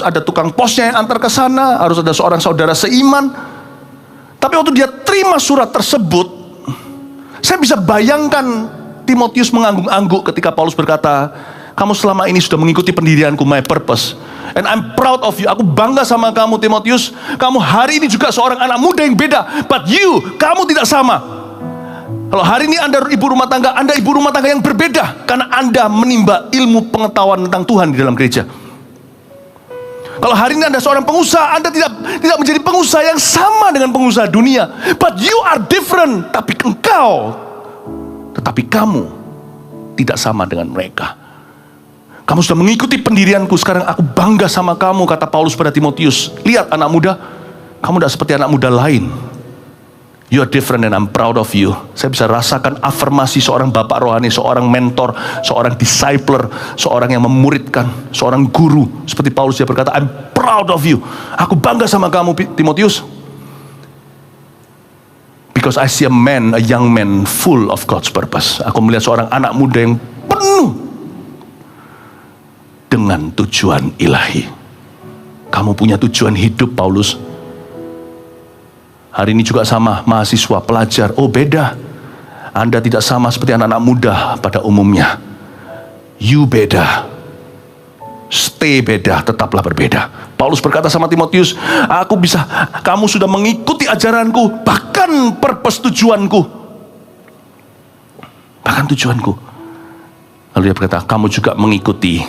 ada tukang posnya yang antar ke sana, harus ada seorang saudara seiman. Tapi waktu dia terima surat tersebut, saya bisa bayangkan Timotius mengangguk-angguk ketika Paulus berkata, kamu selama ini sudah mengikuti pendirianku, my purpose. And I'm proud of you. Aku bangga sama kamu, Timotius. Kamu hari ini juga seorang anak muda yang beda. But you, kamu tidak sama. Kalau hari ini Anda ibu rumah tangga, Anda ibu rumah tangga yang berbeda. Karena Anda menimba ilmu pengetahuan tentang Tuhan di dalam gereja. Kalau hari ini Anda seorang pengusaha, Anda tidak menjadi pengusaha yang sama dengan pengusaha dunia. But you are different. Tetapi kamu tidak sama dengan mereka. Kamu sudah mengikuti pendirianku, sekarang aku bangga sama kamu, kata Paulus pada Timotius. Lihat anak muda, kamu tidak seperti anak muda lain. You are different and I'm proud of you. Saya bisa rasakan afirmasi seorang bapak rohani, seorang mentor, seorang discipler, seorang yang memuridkan, seorang guru. Seperti Paulus dia berkata, I'm proud of you. Aku bangga sama kamu, Timotius. Because I see a young man full of God's purpose. Aku melihat seorang anak muda yang penuh dengan tujuan ilahi. Kamu punya tujuan hidup, Paulus. Hari ini juga sama, mahasiswa, pelajar. Oh beda. Anda tidak sama seperti anak-anak muda pada umumnya. You beda. Stay beda, tetaplah berbeda. Paulus berkata sama Timotius, kamu sudah mengikuti ajaranku, bahkan purpose tujuanku. Bahkan tujuanku. Lalu dia berkata, kamu juga mengikuti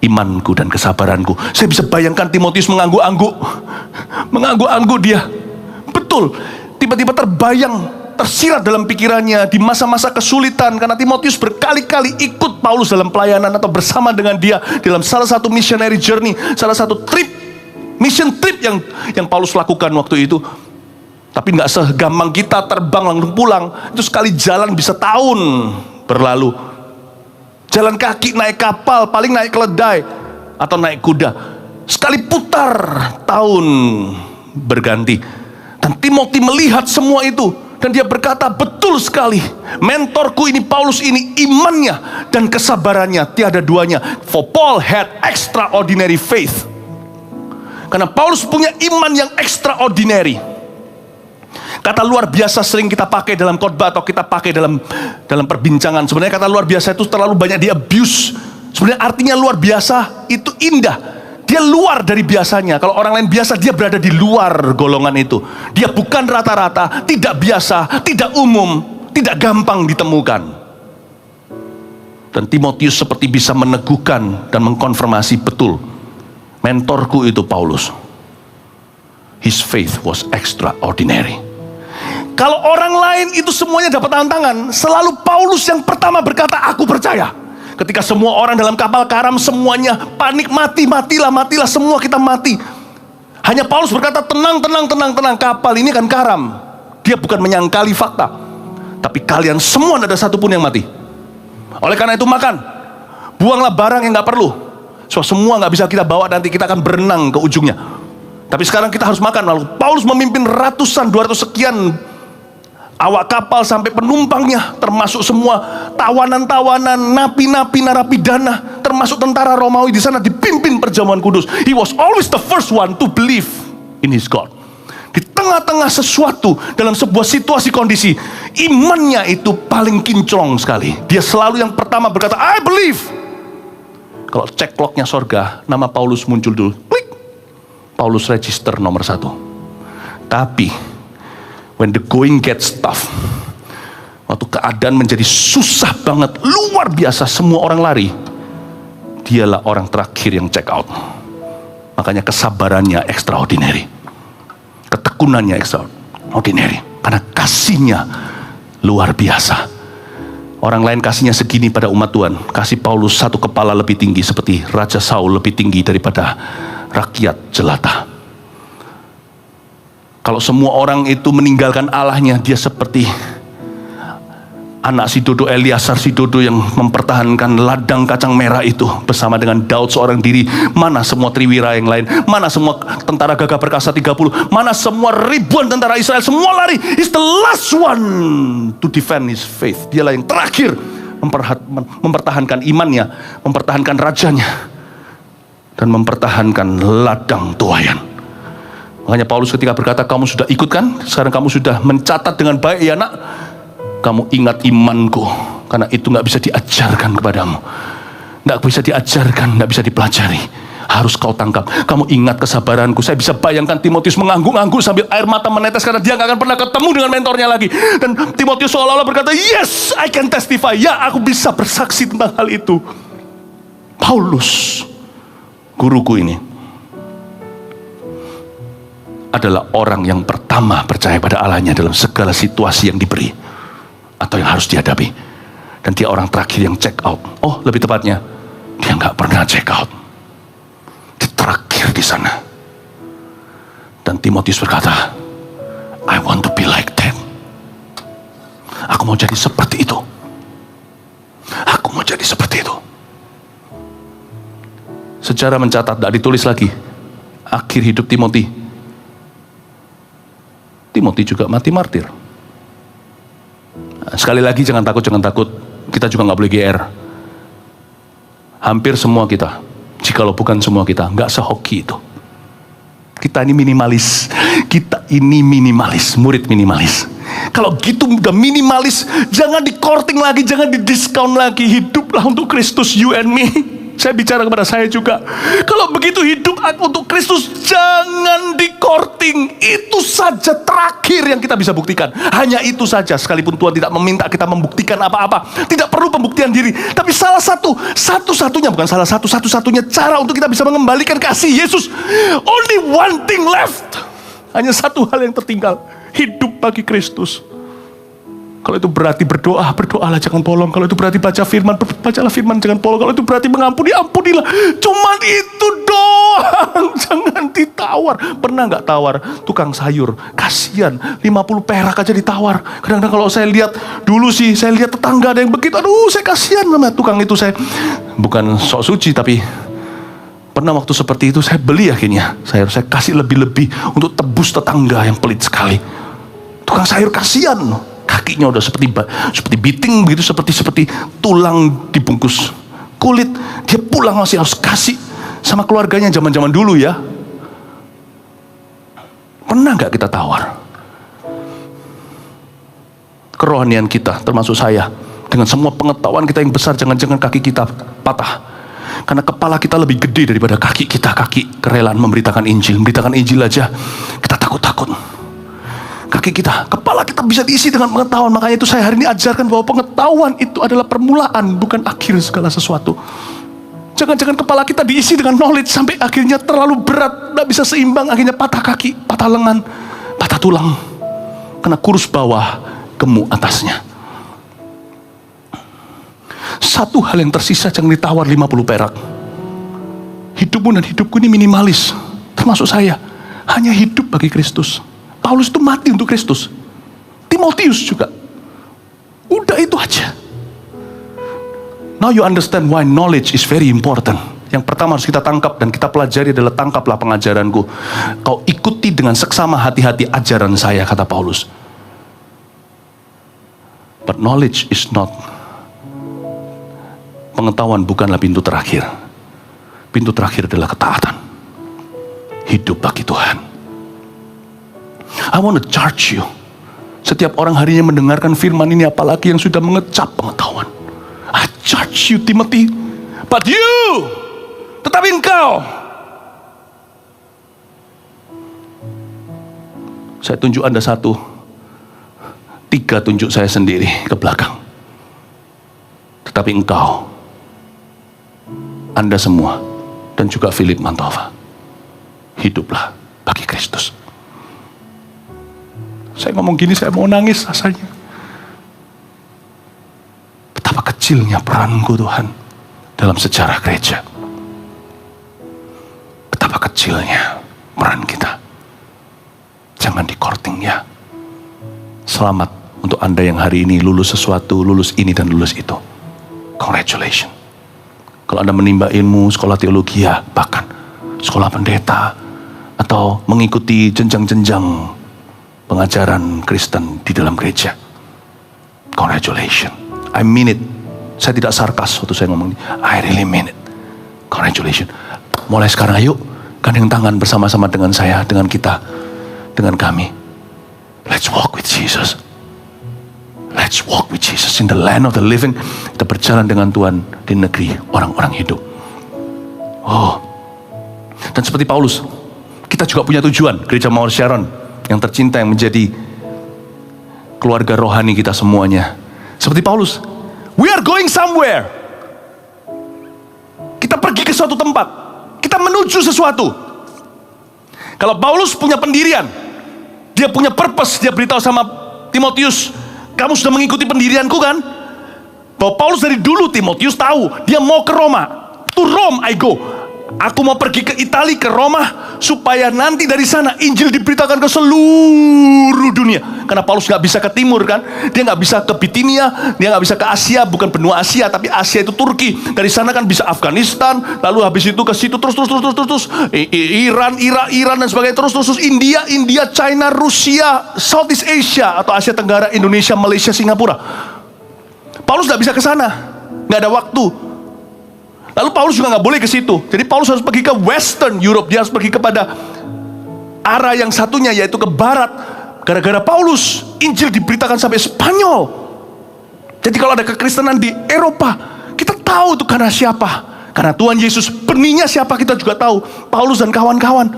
imanku dan kesabaranku. Saya bisa bayangkan Timotius mengangguk-angguk dia. Betul, tiba-tiba tersirat dalam pikirannya di masa-masa kesulitan, karena Timotius berkali-kali ikut Paulus dalam pelayanan atau bersama dengan dia dalam salah satu missionary journey, salah satu mission trip yang Paulus lakukan waktu itu. Tapi nggak segampang kita terbang langsung pulang. Itu sekali jalan bisa tahun berlalu. Jalan kaki, naik kapal, paling naik keledai atau naik kuda. Sekali putar, tahun berganti. Dan Timothy melihat semua itu. Dan dia berkata, betul sekali. Mentorku ini, Paulus ini, imannya dan kesabarannya tiada duanya. For Paul had extraordinary faith. Karena Paulus punya iman yang extraordinary. Kata luar biasa sering kita pakai dalam khotbah atau kita pakai dalam perbincangan. Sebenarnya kata luar biasa itu terlalu banyak di abuse. Sebenarnya artinya luar biasa itu indah. Dia luar dari biasanya. Kalau orang lain biasa, dia berada di luar golongan itu. Dia bukan rata-rata, tidak biasa, tidak umum, tidak gampang ditemukan. Dan Timotius seperti bisa meneguhkan dan mengkonfirmasi betul. Mentorku itu Paulus. His faith was extraordinary. Kalau orang lain itu semuanya dapat tantangan, selalu Paulus yang pertama berkata, aku percaya. Ketika semua orang dalam kapal karam semuanya panik, matilah, semua kita mati. Hanya Paulus berkata, tenang, kapal ini kan karam. Dia bukan menyangkali fakta. Tapi kalian semua tidak ada satupun yang mati. Oleh karena itu makan. Buanglah barang yang gak perlu. So, semua gak bisa kita bawa, nanti kita akan berenang ke ujungnya. Tapi sekarang kita harus makan. Lalu Paulus memimpin ratusan, 200 sekian awak kapal sampai penumpangnya, termasuk semua tawanan-tawanan, napi-napi, narapidana, termasuk tentara Romawi di sana, dipimpin perjamuan kudus. He was always the first one to believe in his God. Di tengah-tengah sesuatu, dalam sebuah situasi kondisi, imannya itu paling kinclong sekali. Dia selalu yang pertama berkata, I believe. Kalau cek lognya sorga, nama Paulus muncul dulu. Klik. Paulus register nomor 1. Tapi when the going gets tough, waktu keadaan menjadi susah banget, luar biasa, semua orang lari, dialah orang terakhir yang check out. Makanya kesabarannya extraordinary, ketekunannya extraordinary, karena kasihnya luar biasa. Orang lain kasihnya segini pada umat Tuhan, kasih Paulus satu kepala lebih tinggi, seperti Raja Saul lebih tinggi daripada rakyat jelata. Kalau semua orang itu meninggalkan Allahnya, dia seperti anak si Dodo, Eliasar si Dodo yang mempertahankan ladang kacang merah itu bersama dengan Daud seorang diri. Mana semua triwira yang lain? Mana semua tentara gagah perkasa 30? Mana semua ribuan tentara Israel? Semua lari. He's the last one to defend his faith. Dialah yang terakhir mempertahankan imannya, mempertahankan rajanya, dan mempertahankan ladang tuayan. Makanya Paulus ketika berkata, kamu sudah ikut kan? Sekarang kamu sudah mencatat dengan baik ya nak? Kamu ingat imanku, karena itu gak bisa diajarkan kepadamu. Gak bisa diajarkan, gak bisa dipelajari. Harus kau tangkap. Kamu ingat kesabaranku. Saya bisa bayangkan Timotius mengangguk-angguk sambil air mata menetes karena dia gak akan pernah ketemu dengan mentornya lagi. Dan Timotius seolah-olah berkata, yes, I can testify. Ya, aku bisa bersaksi tentang hal itu. Paulus, guruku ini, adalah orang yang pertama percaya pada Allahnya dalam segala situasi yang diberi atau yang harus dihadapi. Dan dia orang terakhir yang check out. Oh, lebih tepatnya, dia nggak pernah check out. Dia terakhir di sana. Dan Timotius berkata, I want to be like that. Aku mau jadi seperti itu. Aku mau jadi seperti itu. Sejarah mencatat, tidak ditulis lagi, akhir hidup Timothy juga mati martir. Sekali lagi jangan takut, kita juga nggak boleh GR. Hampir semua kita, jikalau bukan semua kita, nggak sehoki itu. Kita ini minimalis, murid minimalis. Kalau gitu udah minimalis, jangan di-courting lagi, jangan di-discount lagi. Hiduplah untuk Kristus, you and me. Saya bicara kepada saya juga. Kalau begitu hidup untuk Kristus, jangan di-courting. Itu saja terakhir yang kita bisa buktikan. Hanya itu saja, sekalipun Tuhan tidak meminta kita membuktikan apa-apa. Tidak perlu pembuktian diri. Tapi satu-satunya cara untuk kita bisa mengembalikan kasih Yesus. Only one thing left. Hanya satu hal yang tertinggal. Hidup bagi Kristus. Kalau itu berarti berdoa, berdoalah jangan bolong. Kalau itu berarti baca firman, bacalah firman jangan bolong. Kalau itu berarti mengampuni, ampunilah. Cuman itu doang. Jangan ditawar. Pernah gak tawar tukang sayur? Kasian, 50 perak aja ditawar. Kadang-kadang kalau saya lihat, dulu sih saya lihat tetangga ada yang begitu. Aduh, saya kasihan sama tukang itu. Saya bukan sok suci, tapi pernah waktu seperti itu saya beli akhirnya. Saya kasih lebih-lebih untuk tebus tetangga yang pelit sekali. Tukang sayur kasihan, kakinya udah seperti biting begitu, seperti tulang dibungkus kulit. Dia pulang masih harus kasih sama keluarganya zaman-zaman dulu ya. Pernah nggak kita tawar? Kerohanian kita, termasuk saya, dengan semua pengetahuan kita yang besar, jangan-jangan kaki kita patah. Karena kepala kita lebih gede daripada kaki kita. Kaki kerelaan memberitakan Injil aja kita takut-takut. Kaki kita, kepala kita bisa diisi dengan pengetahuan. Makanya itu saya hari ini ajarkan bahwa pengetahuan itu adalah permulaan, bukan akhir segala sesuatu. Jangan-jangan kepala kita diisi dengan knowledge sampai akhirnya terlalu berat, tidak bisa seimbang, akhirnya patah kaki, patah lengan, patah tulang. Karena kurus bawah, gemuk atasnya. Satu hal yang tersisa jangan ditawar 50 perak. Hidupmu dan hidupku ini minimalis, termasuk saya. Hanya hidup bagi Kristus. Paulus itu mati untuk Kristus. Timotius juga. Udah itu aja. Now you understand why knowledge is very important. Yang pertama harus kita tangkap dan kita pelajari adalah tangkaplah pengajaranku. Kau ikuti dengan seksama hati-hati ajaran saya, kata Paulus. But knowledge is not. Pengetahuan bukanlah pintu terakhir. Pintu terakhir adalah ketaatan. Hidup bagi Tuhan. I want to charge you. Setiap orang harinya mendengarkan firman ini, apalagi yang sudah mengecap pengetahuan. I charge you, Timothy. But you, tetapi engkau. Saya tunjuk Anda 1, 3 tunjuk saya sendiri ke belakang. Tetapi engkau, Anda semua, dan juga Philip Mantova, hiduplah bagi Kristus. Saya ngomong gini, saya mau nangis rasanya. Betapa kecilnya peranku Tuhan dalam sejarah gereja. Betapa kecilnya peran kita. Jangan di-courting ya. Selamat untuk Anda yang hari ini lulus sesuatu, lulus ini dan lulus itu. Congratulations. Kalau Anda menimba ilmu, sekolah teologi, bahkan sekolah pendeta, atau mengikuti jenjang-jenjang pengajaran Kristen di dalam gereja. Congratulations. I mean it. Saya tidak sarkas waktu saya ngomong ini. I really mean it. Congratulations. Mulai sekarang ayo gandeng tangan bersama-sama dengan saya, dengan kita, dengan kami. Let's walk with Jesus. Let's walk with Jesus in the land of the living. Kita berjalan dengan Tuhan di negeri orang-orang hidup. Oh. Dan seperti Paulus, kita juga punya tujuan, Gereja Mawar Sharon yang tercinta, yang menjadi keluarga rohani kita semuanya. Seperti Paulus, we are going somewhere. Kita pergi ke suatu tempat, kita menuju sesuatu. Kalau Paulus punya pendirian, dia punya purpose, dia beritahu sama Timotius, kamu sudah mengikuti pendirianku kan? Bahwa Paulus dari dulu, Timotius tahu, dia mau ke Roma. To Rome I go. Aku mau pergi ke Italia, ke Roma, supaya nanti dari sana Injil diberitakan ke seluruh dunia. Karena Paulus gak bisa ke timur kan, dia gak bisa ke Bitinia, dia gak bisa ke Asia, bukan benua Asia, tapi Asia itu Turki. Dari sana kan bisa Afghanistan, lalu habis itu ke situ terus Iran, Iran dan sebagainya, terus India, China, Rusia, Southeast Asia atau Asia Tenggara, Indonesia, Malaysia, Singapura. Paulus gak bisa ke sana, gak ada waktu. Lalu Paulus juga nggak boleh ke situ. Jadi Paulus harus pergi ke Western Europe. Dia harus pergi kepada arah yang satunya, yaitu ke barat. Gara-gara Paulus, Injil diberitakan sampai Spanyol. Jadi kalau ada kekristenan di Eropa, kita tahu itu karena siapa. Karena Tuhan Yesus, benihnya siapa kita juga tahu. Paulus dan kawan-kawan.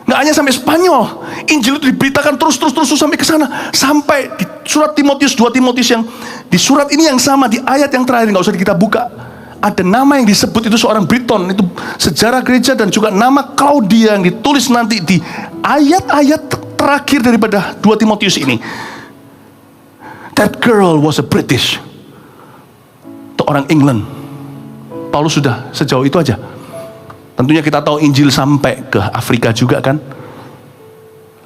Nggak hanya sampai Spanyol, Injil itu diberitakan terus sampai ke sana. Sampai di surat Timotius, 2 Timotius, yang di surat ini yang sama, di ayat yang terakhir, nggak usah kita buka. Ada nama yang disebut itu seorang Briton, itu sejarah gereja, dan juga nama Claudia yang ditulis nanti di ayat-ayat terakhir daripada 2 Timotius ini. That girl was a British. Itu orang England. Paulus sudah sejauh itu aja. Tentunya kita tahu Injil sampai ke Afrika juga kan.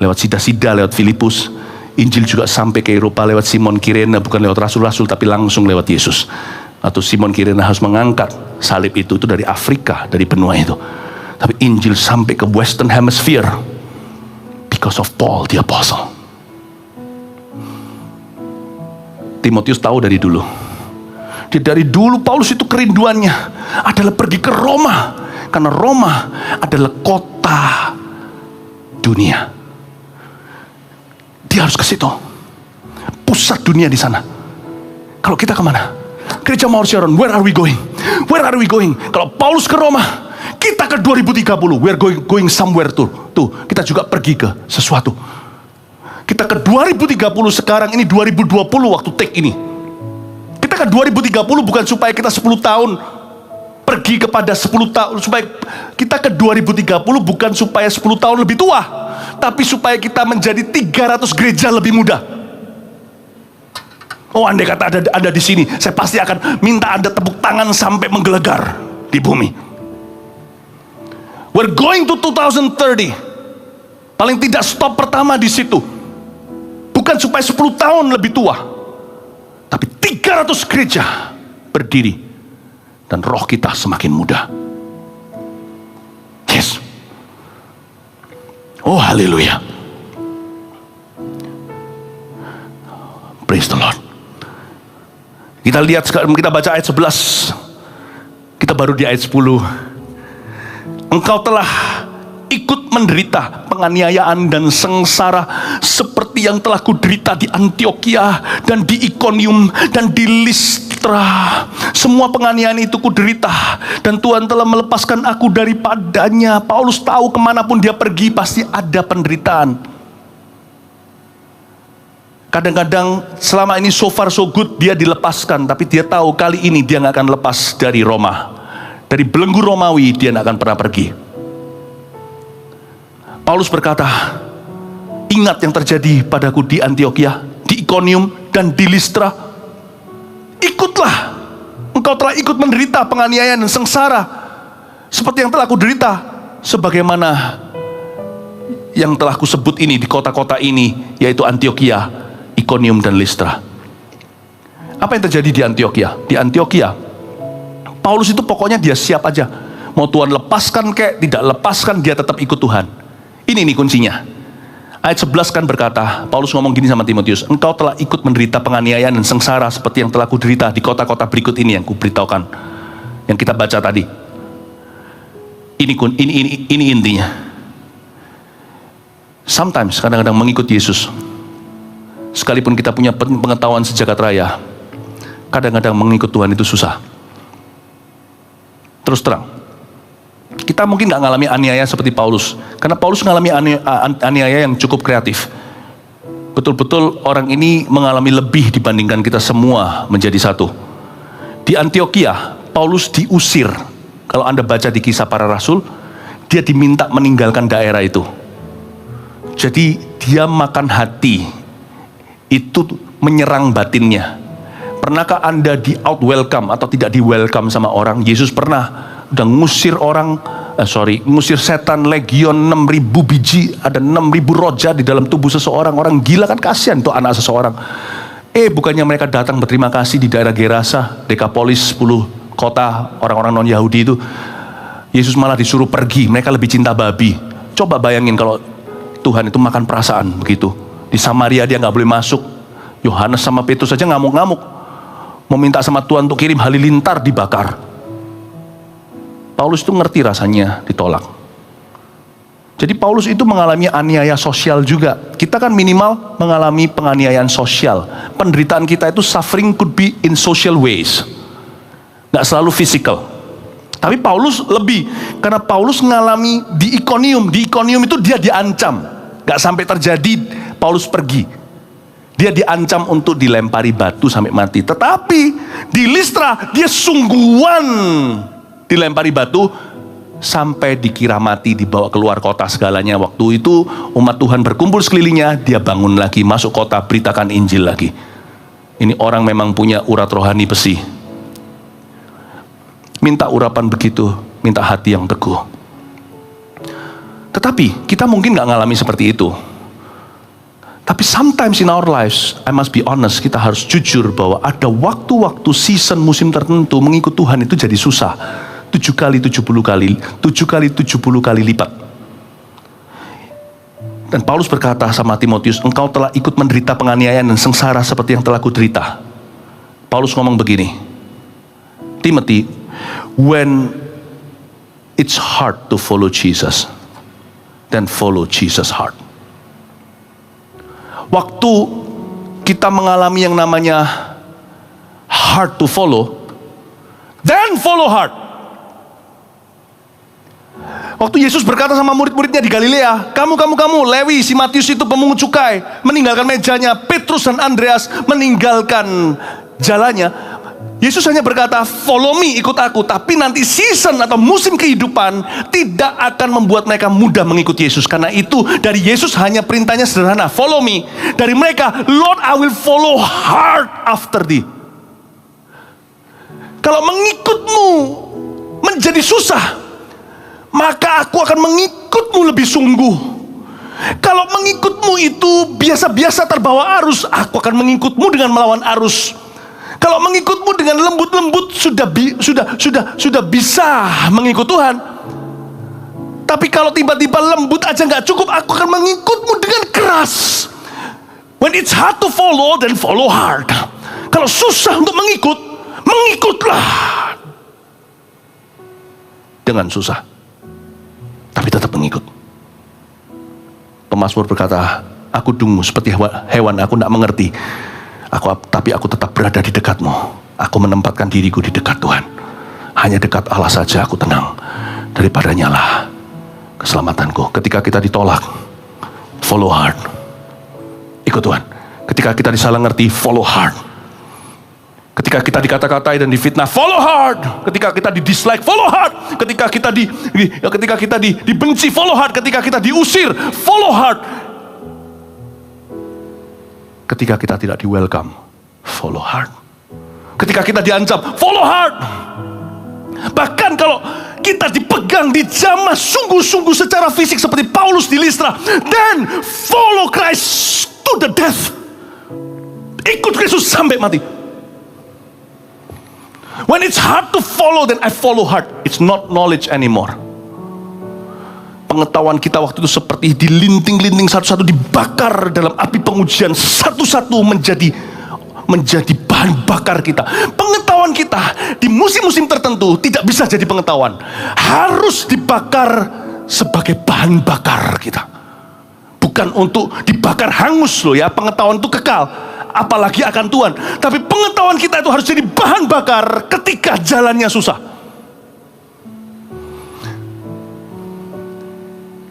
Lewat Sida, lewat Filipus. Injil juga sampai ke Eropa lewat Simon Kirene, bukan lewat rasul-rasul tapi langsung lewat Yesus. Atau Simon Kirene harus mengangkat salib itu dari Afrika, dari benua itu. Tapi Injil sampai ke Western Hemisphere because of Paul the Apostle. Timotius tahu dari dulu. Dari dulu Paulus itu kerinduannya adalah pergi ke Roma, karena Roma adalah kota dunia. Dia harus ke situ, pusat dunia di sana. Kalau kita kemana? Gereja Mawar Sharon, where are we going? Where are we going? Kalau Paulus ke Roma, kita ke 2030. We are going somewhere tuh. Kita juga pergi ke sesuatu. Kita ke 2030 sekarang ini 2020 waktu take ini. Kita ke 2030 bukan supaya kita 10 tahun pergi kepada 10 tahun, supaya kita ke 2030 bukan supaya 10 tahun lebih tua, tapi supaya kita menjadi 300 gereja lebih muda. Oh, andai kata ada di sini, saya pasti akan minta Anda tepuk tangan sampai menggelegar di bumi. We're going to 2030. Paling tidak stop pertama di situ. Bukan supaya 10 tahun lebih tua, tapi 300 gereja berdiri dan roh kita semakin muda. Yes. Oh, haleluya. Praise the Lord. Kita lihat sekarang, kita baca ayat 11. Kita baru di ayat 10. Engkau telah ikut menderita penganiayaan dan sengsara seperti yang telah kuderita di Antioquia dan di Iconium dan di Listra. Semua penganiayaan itu kuderita, dan Tuhan telah melepaskan aku daripadanya. Paulus tahu kemanapun dia pergi pasti ada penderitaan. Kadang-kadang selama ini so far so good, dia dilepaskan, tapi dia tahu kali ini dia gak akan lepas dari Roma. Dari belenggu Romawi dia gak akan pernah pergi. Paulus berkata, ingat yang terjadi padaku di Antioquia, di Iconium dan di Listra. Ikutlah, engkau telah ikut menderita penganiayaan dan sengsara seperti yang telah aku derita, sebagaimana yang telah kusebut ini di kota-kota ini, yaitu Antioquia, Ikonium dan Listra. Apa yang terjadi di Antioquia? Di Antioquia, Paulus itu pokoknya dia siap aja. Mau Tuhan lepaskan kek, tidak lepaskan, dia tetap ikut Tuhan. Ini kuncinya. Ayat 11 kan berkata, Paulus ngomong gini sama Timotius, engkau telah ikut menderita penganiayaan dan sengsara seperti yang telah kuderita di kota-kota berikut ini yang kuberitahukan, yang kita baca tadi. Ini intinya. Sometimes, kadang-kadang mengikut Yesus, sekalipun kita punya pengetahuan sejagat raya, kadang-kadang mengikut Tuhan itu susah. Terus terang, kita mungkin gak ngalami aniaya seperti Paulus, karena Paulus ngalami aniaya yang cukup kreatif. Betul-betul orang ini mengalami lebih dibandingkan kita semua menjadi satu. Di Antioquia, Paulus diusir. Kalau Anda baca di Kisah Para Rasul, dia diminta meninggalkan daerah itu. Jadi dia makan hati, itu menyerang batinnya. Pernahkah Anda di out welcome atau tidak di welcome sama orang? Yesus pernah udah ngusir setan legion 6.000 biji, ada 6.000 roja di dalam tubuh seseorang. Orang gila kan, kasihan tuh anak seseorang. Bukannya mereka datang berterima kasih di daerah Gerasa, Dekapolis, 10 kota orang-orang non-Yahudi itu. Yesus malah disuruh pergi, mereka lebih cinta babi. Coba bayangin kalau Tuhan itu makan perasaan begitu. Di Samaria dia gak boleh masuk. Yohanes sama Petrus saja ngamuk-ngamuk, mau minta sama Tuhan untuk kirim halilintar dibakar. Paulus itu ngerti rasanya ditolak. Jadi Paulus itu mengalami aniaya sosial juga. Kita kan minimal mengalami penganiayaan sosial. Penderitaan kita itu suffering could be in social ways, gak selalu physical. Tapi Paulus lebih, karena Paulus mengalami di Ikonium. Di Ikonium itu dia diancam, gak sampai terjadi Paulus pergi. Dia diancam untuk dilempari batu sampai mati. Tetapi di Listra dia sungguhan dilempari batu sampai dikira mati, dibawa keluar kota segalanya. Waktu itu umat Tuhan berkumpul sekelilingnya, dia bangun lagi, masuk kota, beritakan Injil lagi. Ini orang memang punya urat rohani besi. Minta urapan begitu, minta hati yang teguh. Tetapi kita mungkin gak ngalami seperti itu. Tapi sometimes in our lives, I must be honest, kita harus jujur bahwa ada waktu-waktu season musim tertentu mengikut Tuhan itu jadi susah. 7 kali 70 kali lipat. Dan Paulus berkata sama Timotius, engkau telah ikut menderita penganiayaan dan sengsara seperti yang telah kuderita. Paulus ngomong begini, Timothy, when it's hard to follow Jesus, then follow Jesus hard. Waktu kita mengalami yang namanya hard to follow, then follow hard. Waktu Yesus berkata sama murid-muridnya di Galilea, kamu, Lewi, si Matius itu pemungut cukai, meninggalkan mejanya. Petrus dan Andreas meninggalkan jalannya. Yesus hanya berkata, follow me, ikut aku. Tapi nanti season atau musim kehidupan tidak akan membuat mereka mudah mengikuti Yesus. Karena itu dari Yesus hanya perintahnya sederhana, follow me. Dari mereka, Lord, I will follow hard after thee. Kalau mengikutmu menjadi susah, maka aku akan mengikutmu lebih sungguh. Kalau mengikutmu itu biasa-biasa terbawa arus, aku akan mengikutmu dengan melawan arus. Kalau mengikutmu dengan lembut-lembut sudah bisa mengikut Tuhan. Tapi kalau tiba-tiba lembut aja nggak cukup, aku akan mengikutmu dengan keras. When it's hard to follow, then follow hard. Kalau susah untuk mengikut, mengikutlah dengan susah, tapi tetap mengikut. Pemazmur berkata, aku dungu seperti hewan, aku tidak mengerti. Tapi aku tetap berada di dekatmu. Aku menempatkan diriku di dekat Tuhan. Hanya dekat Allah saja aku tenang. Daripadanya lah keselamatanku. Ketika kita ditolak, follow hard. Ikut Tuhan. Ketika kita disalah ngerti, follow hard. Ketika kita dikata-katai dan difitnah, follow hard. Ketika kita di-dislike, follow hard. Ketika kita dibenci, follow hard. Ketika kita diusir, follow hard. Ketika kita tidak di-welcome, follow hard. Ketika kita diancam, follow hard. Bahkan kalau kita dipegang, dijamah sungguh-sungguh secara fisik seperti Paulus di Listra, then follow Christ to the death. Ikut Kristus sampai mati. When it's hard to follow, then I follow hard. It's not knowledge anymore. Pengetahuan kita waktu itu seperti dilinting-linting satu-satu, dibakar dalam api pengujian, satu-satu menjadi bahan bakar kita. Pengetahuan kita di musim-musim tertentu tidak bisa jadi pengetahuan, harus dibakar sebagai bahan bakar kita. Bukan untuk dibakar hangus loh ya, pengetahuan itu kekal, apalagi akan Tuhan. Tapi pengetahuan kita itu harus jadi bahan bakar ketika jalannya susah.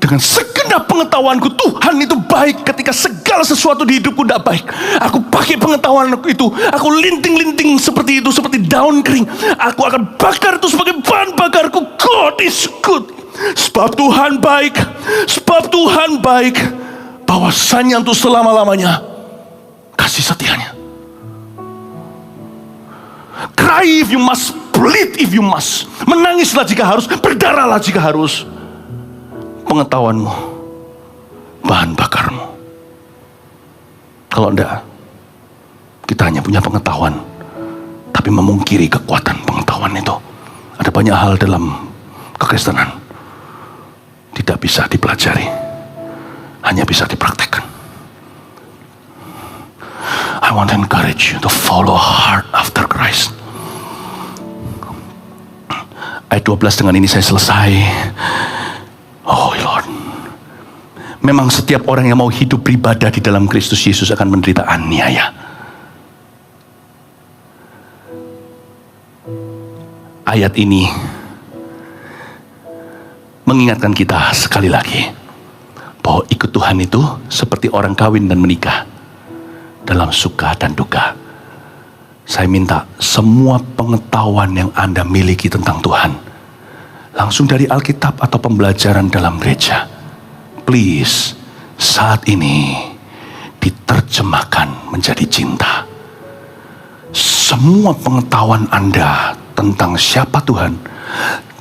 Dengan segenap pengetahuanku, Tuhan itu baik ketika segala sesuatu di hidupku tidak baik. Aku pakai pengetahuanku itu, aku linting-linting seperti itu, seperti daun kering. Aku akan bakar itu sebagai bahan bakarku. God is good. Sebab Tuhan baik. Sebab Tuhan baik. Bahwasanya untuk selama-lamanya kasih setianya. Cry if you must, bleed if you must. Menangislah jika harus, berdarahlah jika harus. Pengetahuanmu, bahan bakarmu. Kalau enggak, kita hanya punya pengetahuan, tapi memungkiri kekuatan pengetahuan itu. Ada banyak hal dalam kekristenan tidak bisa dipelajari, hanya bisa dipraktekkan. I want to encourage you to follow hard after Christ. Ayat 12, dengan ini saya selesai. Oh Lord, memang setiap orang yang mau hidup beribadah di dalam Kristus Yesus akan menderita aniaya. Ayat ini mengingatkan kita sekali lagi bahwa ikut Tuhan itu seperti orang kawin dan menikah, dalam suka dan duka. Saya minta semua pengetahuan yang Anda miliki tentang Tuhan, langsung dari Alkitab atau pembelajaran dalam gereja, please, saat ini diterjemahkan menjadi cinta. Semua pengetahuan Anda tentang siapa Tuhan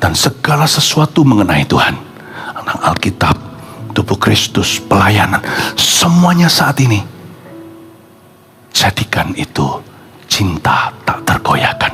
dan segala sesuatu mengenai Tuhan, tentang Alkitab, tubuh Kristus, pelayanan, semuanya saat ini, jadikan itu cinta tak tergoyahkan.